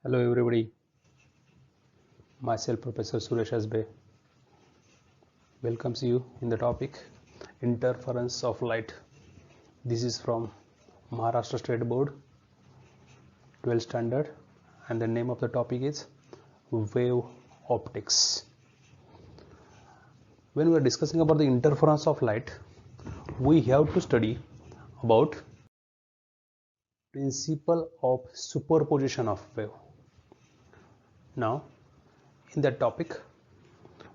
Hello everybody, myself Professor Suresh Asbe welcomes you in the topic interference of light. This is from Maharashtra State Board 12th standard and the name of the topic is wave optics. When we are discussing about the interference of light, we have to study about principle of superposition of wave. Now in that topic,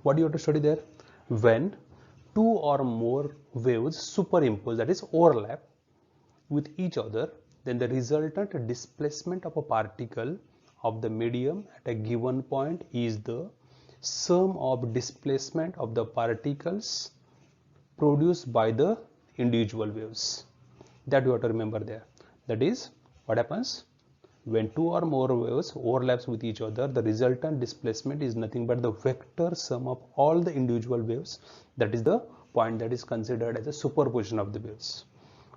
what do you have to study there? When two or more waves superimpose, that is overlap with each other, then the resultant displacement of a particle of the medium at a given point is the sum of displacement of the particles produced by the individual waves. That you have to remember there. That is what happens when two or more waves overlaps with each other, the resultant displacement is nothing but the vector sum of all the individual waves. That is the point that is considered as a superposition of the waves.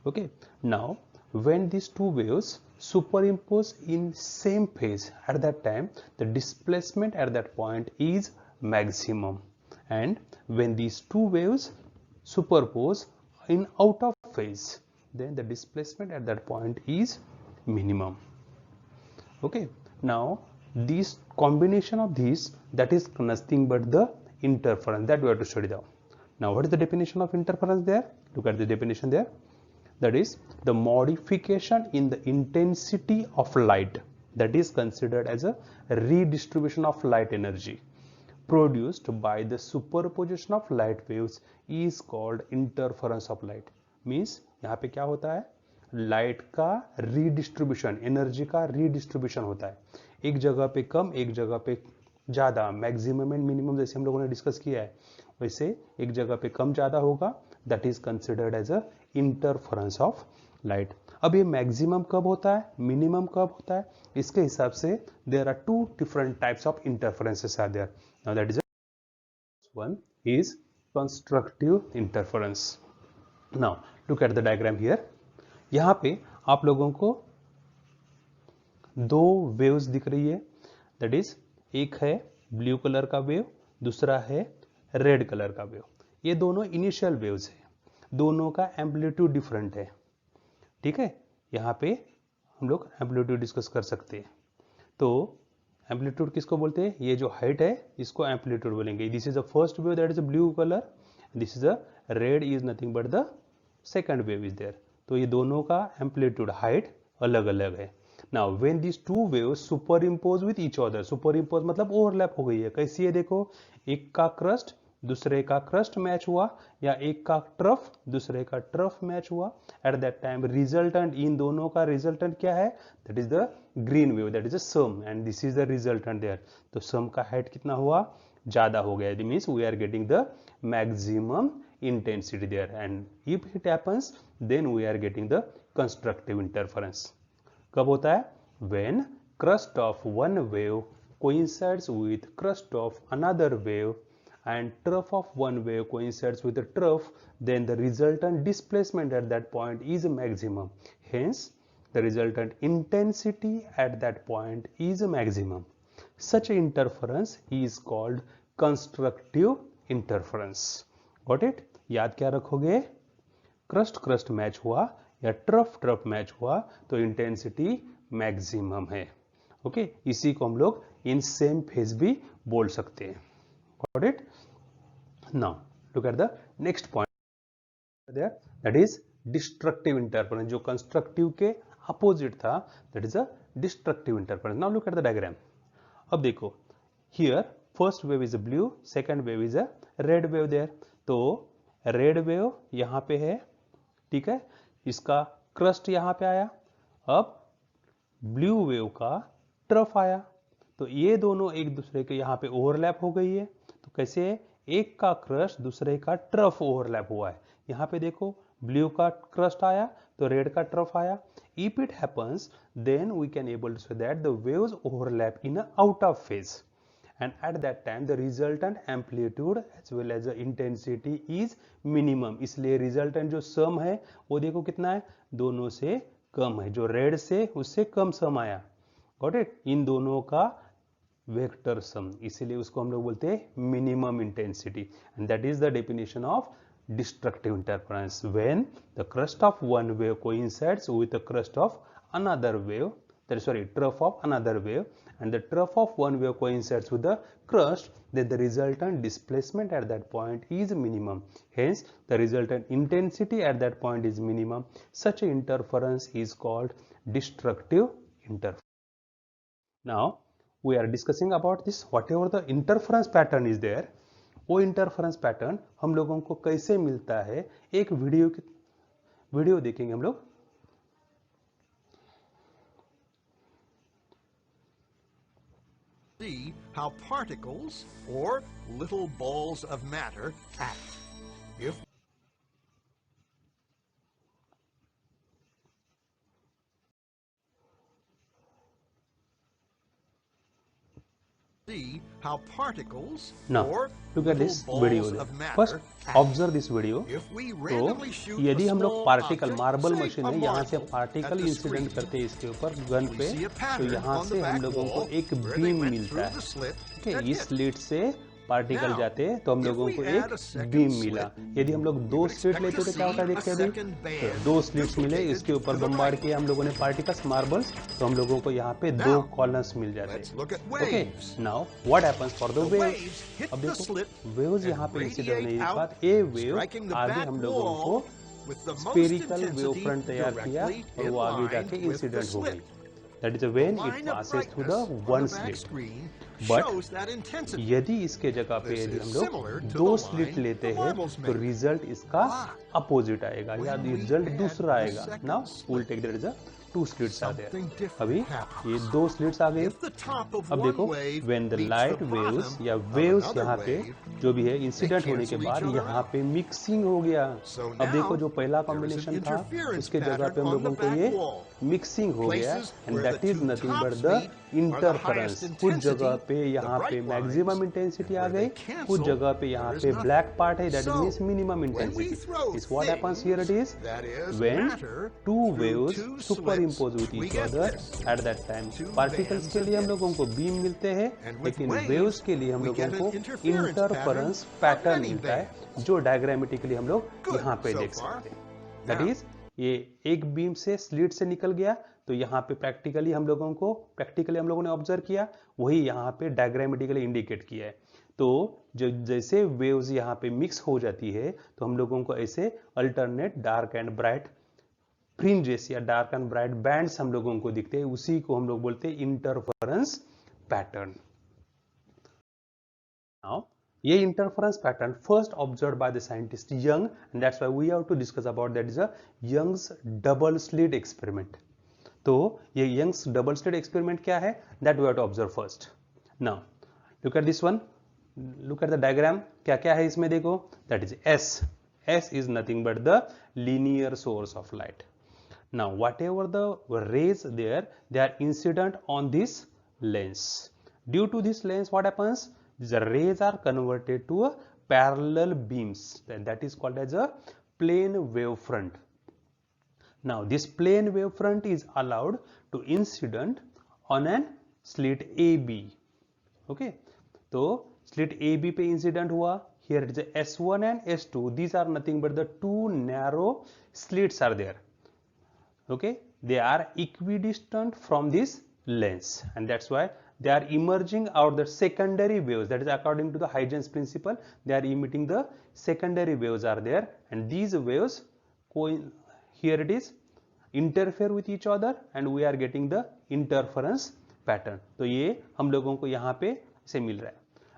Okay, now when these two waves superimpose in same phase, at that time the displacement at that point is maximum, and when these two waves superpose in out of phase, then the displacement at that point is minimum. Okay, now this combination of these, that is nothing but the interference that we have to study now. Now what is the definition of interference there? Look at the definition there. That is the modification in the intensity of light, that is considered as a redistribution of light energy produced by the superposition of light waves is called interference of light. Means यहाँ पे क्या होता है, light का redistribution, energy का redistribution होता है, एक जगह पे कम एक जगह पे ज़्यादा, मैक्सिमम एंड मिनिमम जैसे हम लोगों ने डिस्कस किया है, वैसे एक जगह पे कम ज़्यादा होगा, that is considered as a interference of light. अब ये मैक्सिमम कब होता है, मिनिमम कब होता है, इसके हिसाब से there are two different types of interferences are there. Now that is one is constructive interference. Now look at the diagram here. यहाँ पे आप लोगों को दो वेव्स दिख रही है, दैट इज एक है ब्लू कलर का वेव, दूसरा है रेड कलर का वेव. ये दोनों इनिशियल वेव्स है, दोनों का एम्पलीट्यूड डिफरेंट है. ठीक है, यहाँ पे हम लोग एम्पलीट्यूड डिस्कस कर सकते हैं. तो एम्पलीट्यूड किसको बोलते हैं, ये जो हाइट है इसको एम्पलीट्यूड बोलेंगे. This is the first wave that is blue colour, this is a red is nothing but the second wave is there. तो ये दोनों का एम्पलीट्यूड हाइट अलग अलग है. Now when this two waves superimpose with each other, superimpose मतलब overlap हो गई है, कैसी है देखो, एक का क्रस्ट दूसरे का क्रस्ट मैच हुआ, या एक का ट्रफ दूसरे का ट्रफ मैच हुआ, एट दैट टाइम रिजल्टेंट, इन दोनों का रिजल्टेंट क्या है, that is the green wave, that is a sum, and this is the resultant there. तो सम का हाइट कितना हुआ, ज्यादा हो गया. Means we are getting the maximum intensity there, and if it happens then we are getting the constructive interference. कब होता है, when crust of one wave coincides with crust of another wave and trough of one wave coincides with the trough, then the resultant displacement at that point is maximum, hence the resultant intensity at that point is maximum. Such interference is called constructive interference. Got it? याद क्या रखोगे, crust crust match हुआ या trough trough match हुआ तो intensity maximum है. Okay, इसी को हम लोग इन सेम फेज भी बोल सकते हैं. Got it? Now look at the next point there, that is destructive interference. जो कंस्ट्रक्टिव के अपोजिट था, that is a destructive interference. Now look at the diagram. अब देखो, here first wave is a blue, second wave is a red wave there. तो red wave यहां पे है, ठीक है, इसका क्रस्ट यहां पे आया, अब ब्लू वेव का ट्रफ आया, तो ये दोनों एक दूसरे के यहां पे ओवरलैप हो गई है. तो कैसे, एक का क्रस्ट दूसरे का ट्रफ ओवरलैप हुआ है. यहां पे देखो, ब्लू का क्रस्ट आया तो रेड का ट्रफ आया. If it happens then we can able to say that the waves overlap in out of phase, and at that time the resultant amplitude as well as the intensity is minimum. इसलिए resultant जो sum है वो देखो कितना है, दोनों से कम है, जो रेड से उससे कम सम आया, गॉट इट, इन दोनों का वेक्टर सम, इसीलिए उसको हम लोग बोलते हैं minimum intensity, and that is the definition of destructive interference when the crest of one wave coincides with the crest of another wave, that is, sorry, trough of another wave, and the trough of one wave coincides with the crest, then the resultant displacement at that point is minimum, hence the resultant intensity at that point is minimum. Such an interference is called destructive interference. Now we are discussing about this, whatever the interference pattern is there, वो interference pattern हम लोगों को कैसे मिलता है, एक video देखेंगे हम लोग. See how particles or little balls of matter act. If see how particles Now or look at this little video balls there. of matter First act. observe this video. If we तो randomly shoot यदि a हम लोग small particle, object, marble say machine a है, यहाँ से marble, particle at the incident screen, करते हैं इसके ऊपर गन we पे, see a तो pattern यहाँ on से the हम back लोगों को wall एक where they बीम went मिलता through है. the slit ओके, that इस hit. स्लिट से पार्टिकल Now, जाते हैं तो हम if लोगों we को add एक a second बीम slit, मिला. यदि हम लोग we दो would स्लिट expect लेते to तो क्या होता है, see देखते a हैं अभी, second तो band दो स्लिट्स मिले, duplicated इसके ऊपर to the बम्बार्ड right. किया हम लोगों ने पार्टिकल्स, मार्बल्स, तो हम लोगों को यहाँ पे दो Now, कॉलम्स मिल जाते let's हैं. look at okay, waves. Now what happens for the The wave. waves hit अब the देखो slit वेव्स and यहाँ पे इंसिडेंट होने radiate के out, बाद ये वेव striking the आगे back हम लोगों को wall with the most spherical wave intensity front तैयार किया directly और in वो आगे line जाके with the इंसिडेंट हो गई. slit. That is The when it line of passes through the brightness one on the back slit. screen But shows that intensity. यदि इसके जगह पे This यदि is हम similar लोग to दो the स्लिट line लेते the हैं marbles तो make. रिजल्ट इसका But अपोजिट आएगा या when we रिजल्ट add दूसरा the आएगा. second now slit, will take that is a two slits are there. something different अभी happens. ये दो स्लिट्स आ गई. If the top of अब one देखो wave when the meets light the waves bottom या of waves another यहाँ पे wave, जो भी है इंसिडेंट they होने के cancel बाद each other यहाँ out. पे मिक्सिंग हो गया. So अब देखो now जो पहला there is an कॉम्बिनेशन था interference उसके जगह पे pattern हम on the लोगों को back ये wall. मिक्सिंग हो गया Places and where that the is two nothing but tops the meet are the interference. highest कुछ intensity, जगह पे the यहाँ पे bright maximum lines, intensity and आ where गई, they cancel, कुछ जगह पे यहाँ there is पे nothing. ब्लैक पार्ट है, that So, means minimum when we intensity. throw is what happens here it is that is when matter two through waves two superimpose slits, with we each get other this. at that time. Two particles bands के लिए of हम लोगों को beam मिलते हैं, And with लेकिन waves, waves के लिए हम we लोगों get an को interference interference pattern pattern of many मिलता है, bands. जो डायग्रामेटिकली हम लोग Good यहाँ पे so देख far. सकते हैं. दैट Now, इज ये एक बीम से स्लिट से निकल गया, तो यहाँ पे प्रैक्टिकली हम लोगों ने ऑब्जर्व किया, वही यहाँ पे डायग्रामेटिकली इंडिकेट किया है. तो जो जैसे वेव्स यहाँ पे मिक्स हो जाती है तो हम लोगों को ऐसे alternate dark and bright fringes या डार्क एंड ब्राइट बैंड्स हम लोगों को दिखते हैं, उसी को हम लोग बोलते हैं इंटरफेरेंस पैटर्न. नाउ ये interference pattern first observe by the scientist Young, and that's why we have to discuss about that is a Young's double slit experiment. तो ये यंग्स डबल स्लिट एक्सपेरिमेंट क्या है, that we have to observe first. Now look at this one, look at the diagram. क्या क्या है इसमें देखो, that is S. S is nothing but the linear source of light. Now whatever the rays there, they are incident on this lens. Due to this lens, what happens, the rays are converted to a parallel beams, and that is called as a plane wave front. Now this plane wave front is allowed to incident on an slit AB. Okay, तो slit AB पे incident हुआ. Here it is S1 and S2. These are nothing but the two narrow slits are there. Okay, they are equidistant from this lens, and that's why they are emerging out the secondary waves. That is according to the Huygens principle, they are emitting the secondary waves are there, and these waves here it is interfere with each other and we are getting the interference pattern. तो ये हम लोगों को यहाँ पे से मिल रहा है.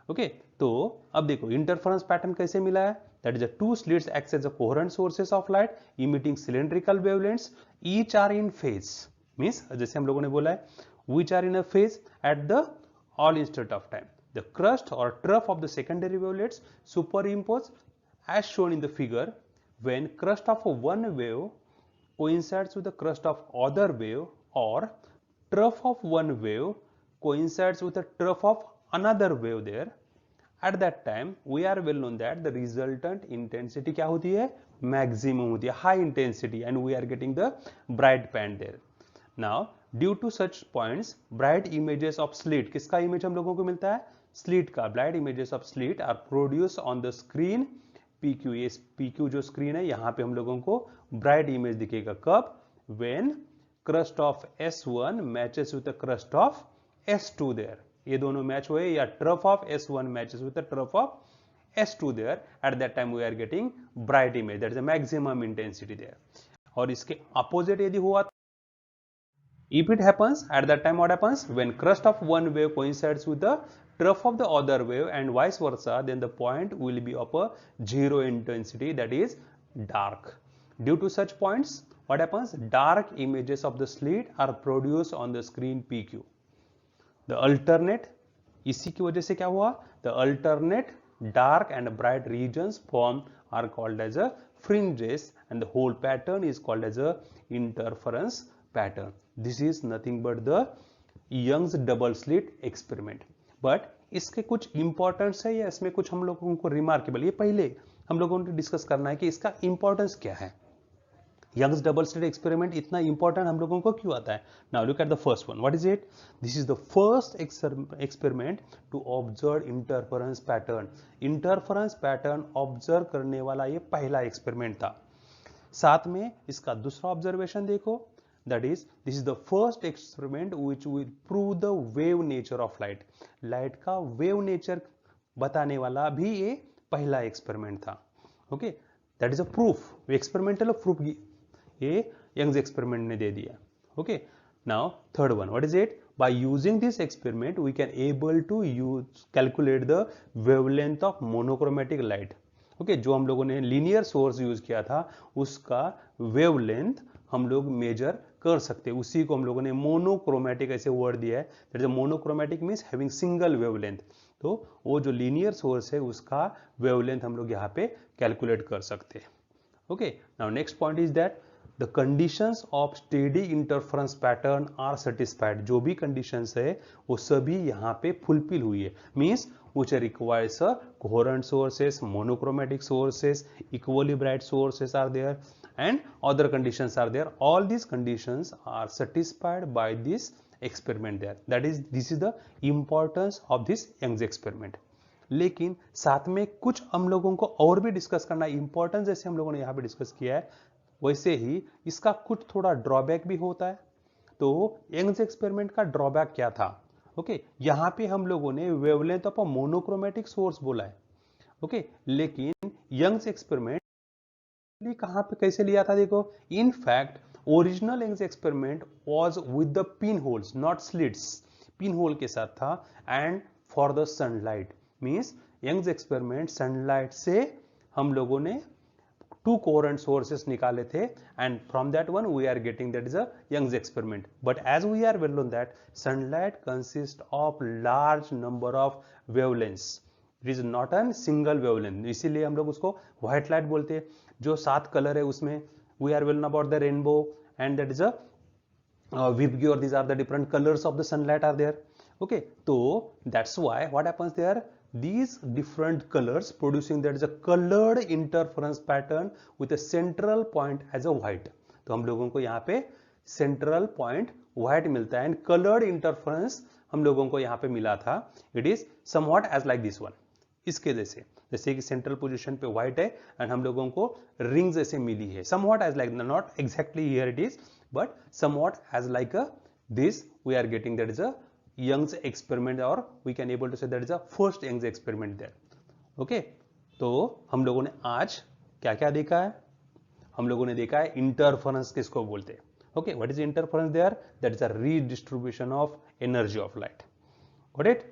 ओके, तो अब देखो इंटरफेरेंस पैटर्न कैसे मिला है. That is the two slits acts as a coherent sources of light emitting cylindrical wavelengths. Each are in phase. Means जैसे हम लोगों ने बोला है, which are in a phase at the all instant of time. The crust or trough of the secondary wavelets superimpose as shown in the figure. When crust of one wave coincides with the crust of other wave, or trough of one wave coincides with the trough of another wave there, at that time we are well known that the resultant intensity क्या होती है, maximum होती है, high intensity, and we are getting the bright band there. Now due to such points bright images of slit, किसका image हम लोगों को मिलता है? स्लिट का। Bright images of slit are produce on the screen PQ। ये PQ जो screen है यहां पे हम लोगों को ब्राइट इमेज दिखेगा। कब? When crest of S1 matches with the crest of S2 there. ये दोनों मैच हुए, या trough of S1 matches with the trough of S2 there, at that time we are getting bright image, that is the maximum intensity there. और इसके opposite यदि हुआ, if it happens at that time what happens? When crust of one wave coincides with the trough of the other wave and vice versa, then the point will be of a zero intensity, that is dark. Due to such points what happens? Dark images of the slit are produced on the screen PQ. The alternate, इसी की वजह से क्या हुआ? The alternate dark and bright regions formed are called as a fringes, and the whole pattern is called as a interference pattern. This is nothing but the Young's double slit experiment. But इसके कुछ importance है या इसमें कुछ हम लोगों को remarkable, ये पहले हम लोगों ने डिस्कस करना है कि इसका इंपॉर्टेंस क्या है। Young's double slit experiment इतना इंपॉर्टेंट हम लोगों को क्यों आता है? Now look at the first one. What is it? This is the first experiment to observe interference pattern. Interference pattern observe करने वाला ये पहला एक्सपेरिमेंट था। साथ में इसका दूसरा ऑब्जर्वेशन देखो, that is this is the first experiment which will prove the wave nature of light. Light का वेव नेचर बताने वाला भी ये पहला एक्सपेरिमेंट था। Okay, that is a proof, experimental proof ये यंग्स एक्सपेरिमेंट ने दे दिया। Okay, now third one, what is it? By using this experiment we can able to use calculate the wavelength of monochromatic light. Okay, जो हम लोगों ने linear source use किया था उसका वेवलेंथ हम लोग मेजर कर सकते हैं। उसी को हम लोगों ने मोनोक्रोमेटिक ऐसे वर्ड दिया है, that is monochromatic means having single wavelength. तो वो जो लीनियर सोर्स है उसका वेवलेंथ हम लोग यहाँ पे कैलकुलेट कर सकते हैं। Okay, now next point is that the conditions of steady interference pattern are satisfied. जो भी conditions है वो सभी यहाँ पे फुलफिल हुई है, means which requires a coherent sources, monochromatic sources, equally bright sources are there, and other conditions are there. All these conditions are satisfied by this experiment there. That is, this is the importance of this Young's experiment. लेकिन साथ में कुछ हम लोगों को और भी discuss करना है। इंपॉर्टेंस जैसे हम लोगों ने यहाँ पे डिस्कस किया है वैसे ही इसका कुछ थोड़ा ड्रॉबैक भी होता है। तो यंग्स एक्सपेरिमेंट का ड्रॉबैक क्या था? ओके, यहाँ पे हम लोगों ने wavelength of a monochromatic source बोला है। ओके, लेकिन यंग्स एक्सपेरिमेंट कहाँ पे कैसे लिया था? देखो, in fact original Young's experiment was with the pin holes, not slits. Pin hole के साथ था, and for the sunlight, means Young's experiment sunlight से हम लोगों ने two coherent sources निकाले थे, and from that one we are getting, that is a Young's experiment. But as we are well known that sunlight consists of large number of wavelengths. It is not a single wavelength. इसीलिए हम लोग उसको white light बोलते हैं। जो 7 colour है उसमें we are well known about the rainbow, and that is a Vibgyor. These are the different colors of the sunlight are there. Okay, so that's why what happens there? These different colors producing, that is a colored interference pattern with a central point as a white. तो हम लोगों को यहाँ पे central point white मिलता है, and colored interference हम लोगों को यहाँ पे मिला था। It is somewhat as like this one. इसके जैसे कि central position पे white है and हम लोगों को rings जैसे मिली है। Somewhat as like, not exactly here it is, but somewhat as like a this we are getting, that is a Young's experiment, or we can able to say that is the first Young's experiment there. Okay, तो हम लोगों ने आज क्या क्या देखा है? हम लोगों ने देखा है इंटरफेरेंस किसको बोलते हैं। Okay, what is interference there? That is a redistribution of energy of light. Got it?